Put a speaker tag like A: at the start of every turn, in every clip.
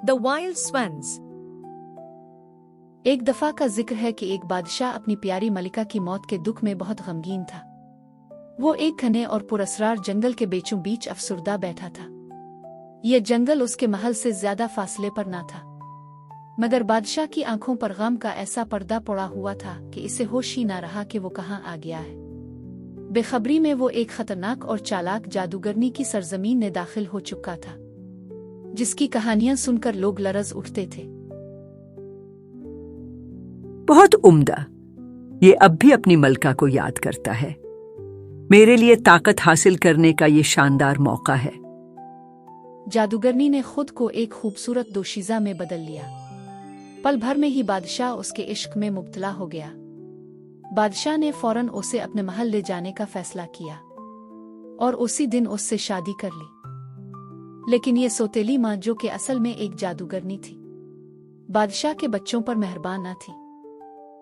A: The Wild Swans।
B: एक दफा का जिक्र है कि एक बादशाह अपनी प्यारी मलिका की मौत के दुख में बहुत गमगीन था। वो एक घने और पुरस्रार जंगल के बीचों बीच अफसुर्दा बैठा था। यह जंगल उसके महल से ज्यादा फासले पर ना था, मगर बादशाह की आंखों पर गम का ऐसा पर्दा पड़ा हुआ था कि इसे होश ही ना रहा कि वो कहाँ आ गया है। बेखबरी में वो एक खतरनाक और चालाक जादूगरनी की सरजमीन में दाखिल हो चुका था, जिसकी कहानियां सुनकर लोग लरज उठते थे।
C: बहुत उम्दा। ये अब भी अपनी मलका को याद करता है। मेरे लिए ताकत हासिल करने का ये शानदार मौका है।
B: जादूगरनी ने खुद को एक खूबसूरत दोशीज़ा में बदल लिया। पल भर में ही बादशाह उसके इश्क में मुब्तला हो गया। बादशाह ने फौरन उसे अपने महल ले जाने का फैसला किया और उसी दिन उससे शादी कर ली। लेकिन ये सौतेली माँ, जो कि असल में एक जादूगरनी थी, बादशाह के बच्चों पर मेहरबान न थी।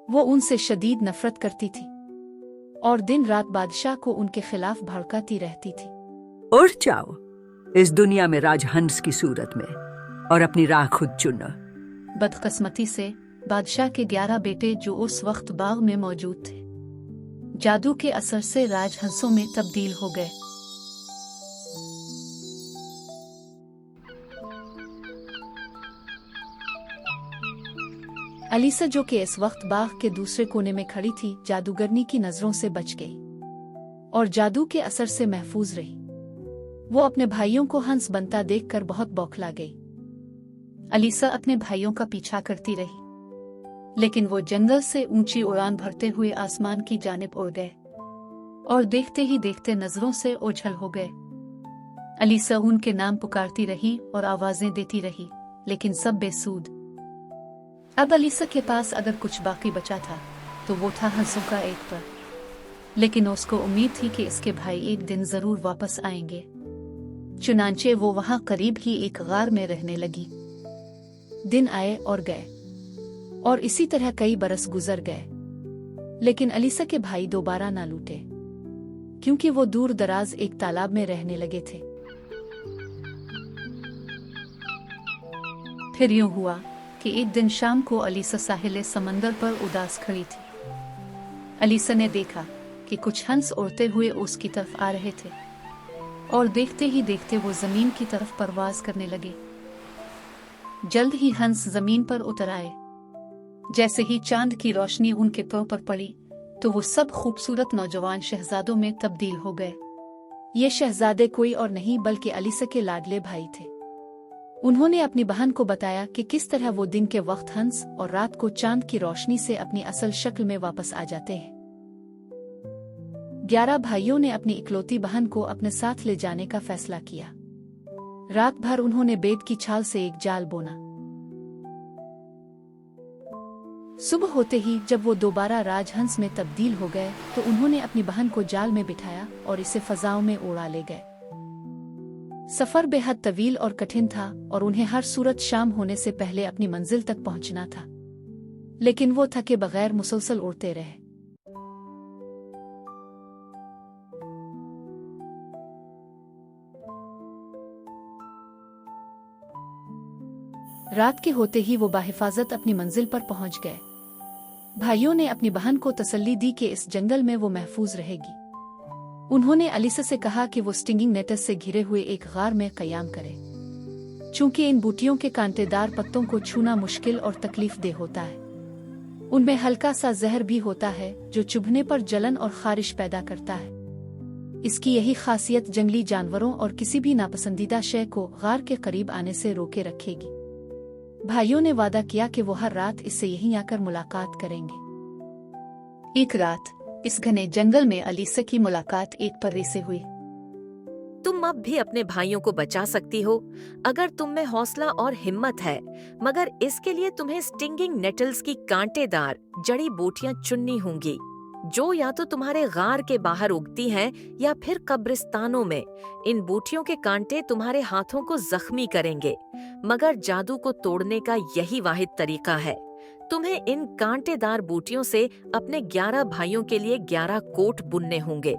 B: वो उनसे शदीद नफरत करती थी और दिन रात बादशाह को उनके खिलाफ भड़काती रहती थी।
C: उड़ जाओ इस दुनिया में राजहंस की सूरत में और अपनी राह खुद चुनो।
B: बदकिस्मती से बादशाह के 11 बेटे, जो उस वक्त बाग में मौजूद थे, जादू के असर से राजहंसों में तब्दील हो गए। अलीसा, जो कि इस वक्त बाग के दूसरे कोने में खड़ी थी, जादूगरनी की नजरों से बच गई और जादू के असर से महफूज रही। वो अपने भाइयों को हंस बनता देखकर बहुत बौखला गई। अलीसा अपने भाइयों का पीछा करती रही, लेकिन वो जंगल से ऊंची उड़ान भरते हुए आसमान की जानिब उड़ गए और देखते ही देखते नजरों से ओझल हो गए। अलीसा उनके नाम पुकारती रही और आवाजें देती रही, लेकिन सब बेसूद। अब अलीसा के पास अगर कुछ बाकी बचा था तो वो था हंसों का एक पर, लेकिन उसको उम्मीद थी कि इसके भाई एक दिन जरूर वापस आएंगे। चुनांचे वो वहां करीब ही एक गार में रहने लगी। दिन आए और गए और इसी तरह कई बरस गुजर गए, लेकिन अलीसा के भाई दोबारा ना लौटे, क्योंकि वो दूर दराज एक तालाब में रहने लगे थे। फिर यूं हुआ कि एक दिन शाम को अलीसा साहिल समंदर पर उदास खड़ी थी। अलीसा ने देखा कि कुछ हंस उड़ते हुए उसकी तरफ आ रहे थे और देखते ही देखते वो जमीन की तरफ परवाज करने लगे। जल्द ही हंस जमीन पर उतर आए। जैसे ही चांद की रोशनी उनके पैरों पर पड़ी तो वो सब खूबसूरत नौजवान शहजादों में तब्दील हो गए। ये शहजादे कोई और नहीं बल्कि अलीसा के लाडले भाई थे। उन्होंने अपनी बहन को बताया कि किस तरह वो दिन के वक्त हंस और रात को चांद की रोशनी से अपनी असल शक्ल में वापस आ जाते हैं। 11 भाइयों ने अपनी इकलौती बहन को अपने साथ ले जाने का फैसला किया। रात भर उन्होंने बेट की छाल से एक जाल बोना। सुबह होते ही जब वो दोबारा राजहंस में तब्दील हो गए तो उन्होंने अपनी बहन को जाल में बिठाया और इसे फजाओं में उड़ा ले गए। सफर बेहद तवील और कठिन था और उन्हें हर सूरत शाम होने से पहले अपनी मंजिल तक पहुंचना था, लेकिन वो थके बगैर मुसलसल उड़ते रहे। रात के होते ही वो बाहिफाजत अपनी मंजिल पर पहुंच गए। भाइयों ने अपनी बहन को तसल्ली दी कि इस जंगल में वो महफूज रहेगी। उन्होंने अलीसा से कहा कि वो स्टिंगिंग नेट्स से घिरे हुए एक गार में कयाम करे, चूंकि इन बूटियों के कांटेदार पत्तों को छूना मुश्किल और तकलीफ दे होता है। उनमें हल्का सा जहर भी होता है जो चुभने पर जलन और खारिश पैदा करता है। इसकी यही खासियत जंगली जानवरों और किसी भी नापसंदीदा शय को गार के करीब आने से रोके रखेगी। भाइयों ने वादा किया कि वो हर रात इससे यहीं आकर मुलाकात करेंगे। एक रात इस घने जंगल में अलीसा की मुलाकात एक पर्रे से हुई।
D: तुम अब भी अपने भाइयों को बचा सकती हो अगर तुम में हौसला और हिम्मत है, मगर इसके लिए तुम्हें स्टिंगिंग नेटल्स की कांटेदार जड़ी बूटियां चुननी होंगी, जो या तो तुम्हारे गार के बाहर उगती हैं या फिर कब्रिस्तानों में। इन बूटियों के कांटे तुम्हारे हाथों को जख्मी करेंगे, मगर जादू को तोड़ने का यही वाहिद तरीका है। तुम्हें इन कांटेदार बूटियों से अपने 11 भाइयों के लिए 11 कोट बुनने होंगे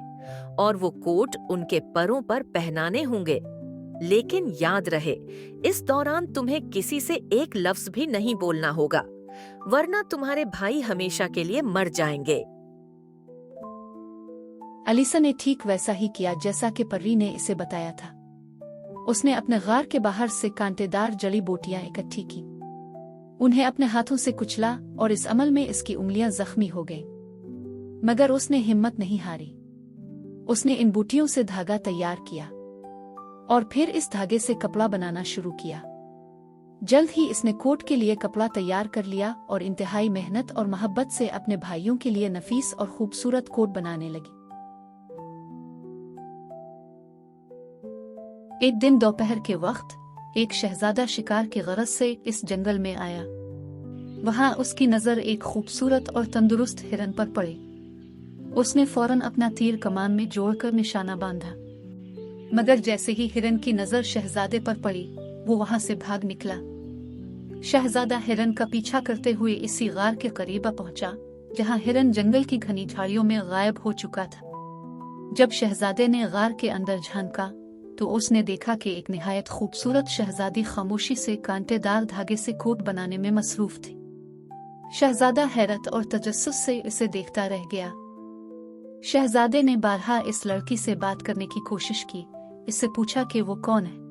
D: और वो कोट उनके परों पर पहनाने होंगे। लेकिन याद रहे, इस दौरान तुम्हें किसी से एक लफ्ज भी नहीं बोलना होगा, वरना तुम्हारे भाई हमेशा के लिए मर जाएंगे।
B: अलीसा ने ठीक वैसा ही किया जैसा कि पर्री ने इसे बताया था। उसने अपने गार के बाहर से कांटेदार जड़ी बूटियां इकट्ठी की, उन्हें अपने हाथों से कुचला और इस अमल में इसकी उंगलियां जख्मी हो गईं। मगर उसने हिम्मत नहीं हारी। उसने इन बूटियों से धागा तैयार किया और फिर इस धागे से कपड़ा बनाना शुरू किया। जल्द ही इसने कोट के लिए कपड़ा तैयार कर लिया और इंतहाई मेहनत और मोहब्बत से अपने भाइयों के लिए नफीस और खूबसूरत कोट बनाने लगी। एक दिन दोपहर के वक्त एक शहजादा शिकार की गरज से इस जंगल में आया। वहां उसकी नजर एक खूबसूरत और तंदुरुस्त हिरन पर पड़ी। उसने फौरन अपना तीर कमान में जोड़कर निशाना बांधा, मगर जैसे ही हिरन की नजर शहजादे पर पड़ी, वो वहां से भाग निकला। शहजादा हिरन का पीछा करते हुए इसी गार के करीब पहुंचा जहां हिरन जंगल की घनी झाड़ियों में गायब हो चुका था। जब शहजादे ने गार के अंदर झांका तो उसने देखा कि एक निहायत खूबसूरत शहजादी खामोशी से कांटेदार धागे से कोट बनाने में मसरूफ थी। शहजादा हैरत और तजस्सुस से इसे देखता रह गया। शहजादे ने बारहा इस लड़की से बात करने की कोशिश की, इससे पूछा कि वो कौन है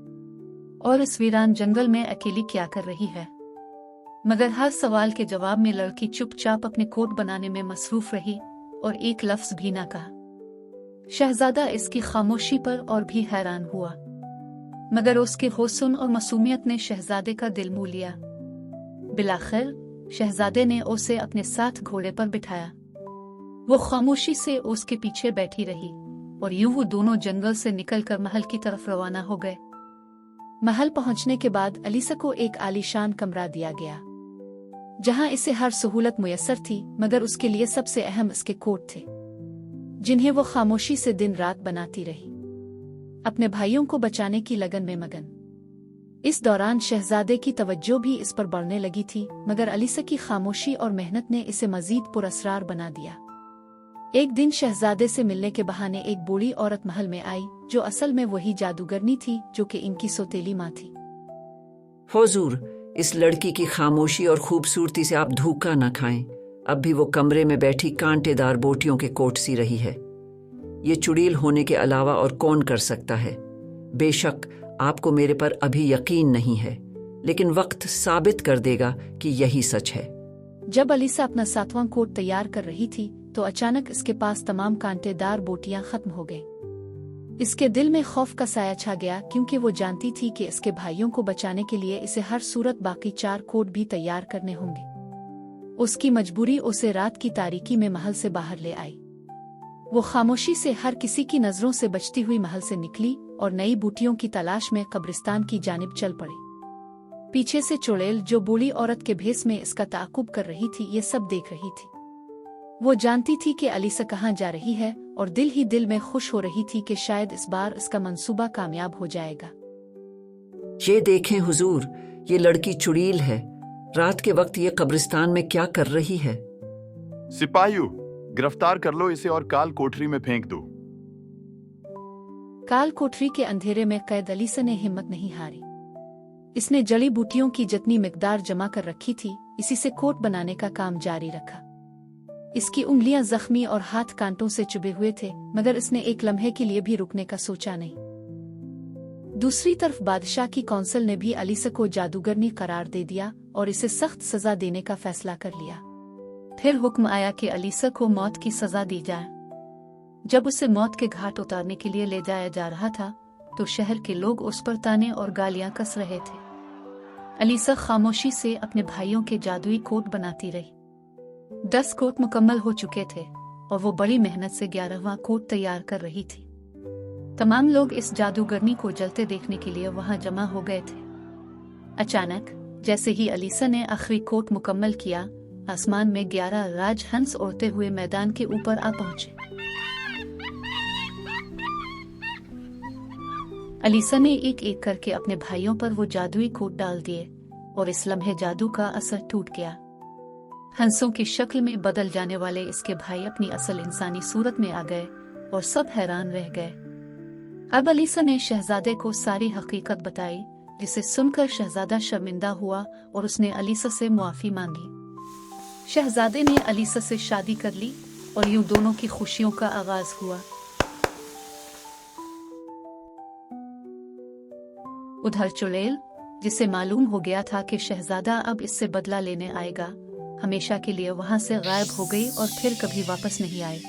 B: और इस वीरान जंगल में अकेली क्या कर रही है। मगर हर सवाल के जवाब में लड़की चुपचाप अपने कोट बनाने में मसरूफ रही और एक लफ्ज भी ना कहा। शहजादा इसकी खामोशी पर और भी हैरान हुआ, मगर उसके हुस्न और मासूमियत ने शहजादे का दिल मोह लिया। बिलाखिर शहजादे ने उसे अपने साथ घोड़े पर बिठाया। वो खामोशी से उसके पीछे बैठी रही और यूं वो दोनों जंगल से निकलकर महल की तरफ रवाना हो गए। महल पहुंचने के बाद अलीसा को एक आलीशान कमरा दिया गया जहां इसे हर सहूलत मुयस्सर थी, मगर उसके लिए सबसे अहम इसके कोट थे जिन्हें वो खामोशी से दिन रात बनाती रही, अपने भाइयों को बचाने की लगन में मगन। इस दौरान शहजादे की तवज्जो भी इस पर बढ़ने लगी थी, मगर अलीसा की खामोशी और मेहनत ने इसे मजीद पुरअसरार बना दिया। एक दिन शहजादे से मिलने के बहाने एक बूढ़ी औरत महल में आई, जो असल में वही जादूगरनी थी जो कि इनकी सौतेली माँ थी।
C: हुजूर, इस लड़की की खामोशी और खूबसूरती से आप धोखा न खाएं। अब भी वो कमरे में बैठी कांटेदार बोटियों के कोट सी रही है। ये चुड़ैल होने के अलावा और कौन कर सकता है? बेशक आपको मेरे पर अभी यकीन नहीं है, लेकिन वक्त साबित कर देगा कि यही सच है।
B: जब अलीसा अपना 7वां कोट तैयार कर रही थी तो अचानक इसके पास तमाम कांटेदार बोटियां खत्म हो गईं। इसके दिल में खौफ का साया छा गया, क्योंकि वो जानती थी कि इसके भाइयों को बचाने के लिए इसे हर सूरत बाकी 4 कोट भी तैयार करने होंगे। उसकी मजबूरी उसे रात की तारीकी में महल से बाहर ले आई। वो खामोशी से हर किसी की नजरों से बचती हुई महल से निकली और नई बूटियों की तलाश में कब्रिस्तान की जानिब चल पड़ी। पीछे से चुड़ैल, जो बूढ़ी औरत के भेस में इसका ताकुब कर रही थी, ये सब देख रही थी। वो जानती थी कि अलीसा कहाँ जा रही है और दिल ही दिल में खुश हो रही थी कि शायद इस बार इसका मंसूबा कामयाब हो जाएगा।
C: ये देखें हुजूर, ये लड़की चुड़ैल है। रात के वक्त ये कब्रिस्तान में क्या कर रही है?
A: सिपाहियों, गिरफ्तार कर लो इसे और काल कोठरी में फेंक दो।
B: काल कोठरी के अंधेरे में कैद अलीसा ने हिम्मत नहीं हारी। इसने जड़ी बूटियों की जितनी मिकदार जमा कर रखी थी, इसी से कोट बनाने का काम जारी रखा। इसकी उंगलियां जख्मी और हाथ कांटों से चुभे हुए थे, मगर इसने एक लम्हे के लिए भी रुकने का सोचा नहीं। दूसरी तरफ बादशाह की कौंसिल ने भी अलीसा को जादूगरनी करार दे दिया और इसे सख्त सजा देने का फैसला कर लिया। फिर हुक्म आया कि अलीसा को मौत की सजा दी जाए। जब उसे मौत के घाट उतारने के लिए ले जाया जा रहा था तो शहर के लोग उस पर ताने और गालियां कस रहे थे। अलीसा खामोशी से अपने भाइयों के जादुई कोट बनाती रही। 10 कोट मुकम्मल हो चुके थे और वो बड़ी मेहनत से 11वां कोट तैयार कर रही थी। तमाम लोग इस जादूगरनी को जलते देखने के लिए वहां जमा हो गए थे। अचानक जैसे ही अलीसा ने आखिरी कोट मुकम्मल किया, आसमान में 11 राजहंस उड़ते हुए मैदान के ऊपर आ पहुंचे। अलीसा ने एक एक करके अपने भाइयों पर वो जादुई कोट डाल दिए और इस लम्हे जादू का असर टूट गया। हंसों की शक्ल में बदल जाने वाले इसके भाई अपनी असल इंसानी सूरत में आ गए और सब हैरान रह गए। अब अलीसा ने शहजादे को सारी हकीकत बताई, जिसे सुनकर शहजादा शर्मिंदा हुआ और उसने अलीसा से मुआफी मांगी। शहजादे ने अलीसा से शादी कर ली और यूं दोनों की खुशियों का आगाज हुआ। उधर चुड़ैल, जिसे मालूम हो गया था कि शहजादा अब इससे बदला लेने आएगा, हमेशा के लिए वहां से गायब हो गई और फिर कभी वापस नहीं आई।